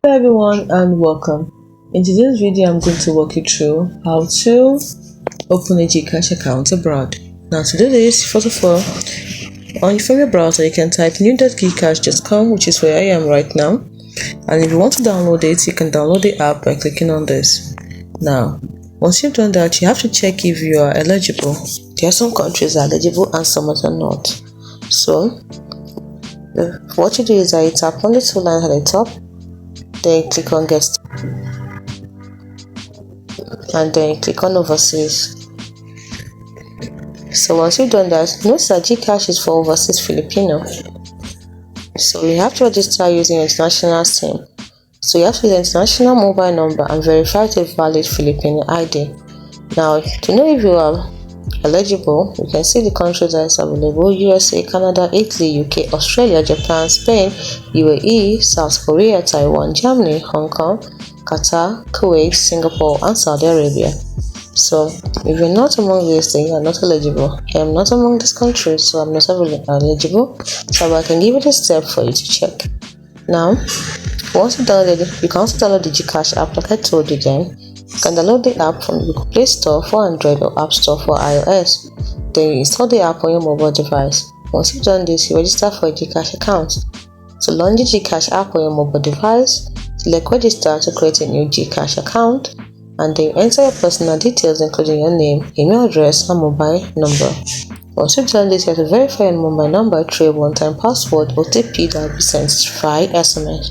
Hello everyone and welcome. In today's video I'm going to walk you through how to open a Gcash account abroad. Now to do this, first of all, from your browser you can type new.gcash.com, which is where I am right now, and if you want to download it, you can download the app by clicking on this. Now once you've done that, you have to check if you are eligible. There are some countries that are eligible and some are not. So what you do is that you tap on the two lines at the top, then click on get started, and then click on overseas. So once you've done that, notice that Gcash is for overseas Filipino. So you have to register using your international SIM. So you have to use an international mobile number and verify it with valid Filipino ID. Now to know if you are eligible, you can see the countries that is available: USA, Canada, Italy, UK, Australia, Japan, Spain, UAE, South Korea, Taiwan, Germany, Hong Kong, Qatar, Kuwait, Singapore, and Saudi Arabia. So if you're not among these, then you are not eligible. I am not among these countries, so I'm not eligible. So I can give it a step for you to check. Now, once you download it, you can also download the Gcash app like I told you then. You can download the app from the Google Play Store for Android or App Store for iOS. Then you install the app on your mobile device. Once you've done this, you register for a Gcash account. So launch the Gcash app on your mobile device, select register to create a new Gcash account, and then you enter your personal details including your name, email address, and mobile number. Once you've done this, you have to verify your mobile number through a one-time password OTP that will be sent via SMS.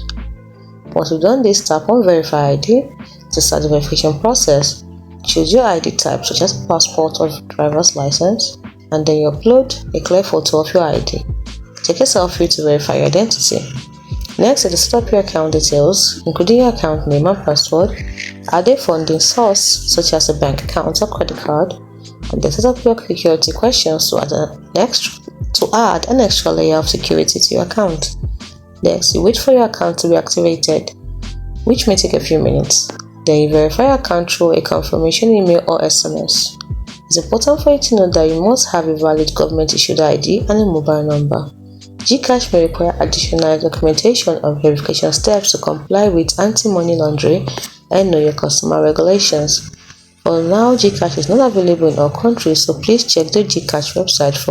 Once you've done this, tap on Verify ID to start the verification process. Choose your ID type such as passport or driver's license, and then you upload a clear photo of your ID. Take a selfie to verify your identity. Next is to set up your account details, including your account name and password. Add a funding source such as a bank account or credit card, and then set up your security questions to add an extra layer of security to your account. Next, you wait for your account to be activated, which may take a few minutes. Then you verify your account through a confirmation email or SMS. It's important for you to know that you must have a valid government-issued ID and a mobile number. Gcash may require additional documentation and verification steps to comply with anti-money laundering and know your customer regulations. For now, Gcash is not available in all countries, so please check the Gcash website for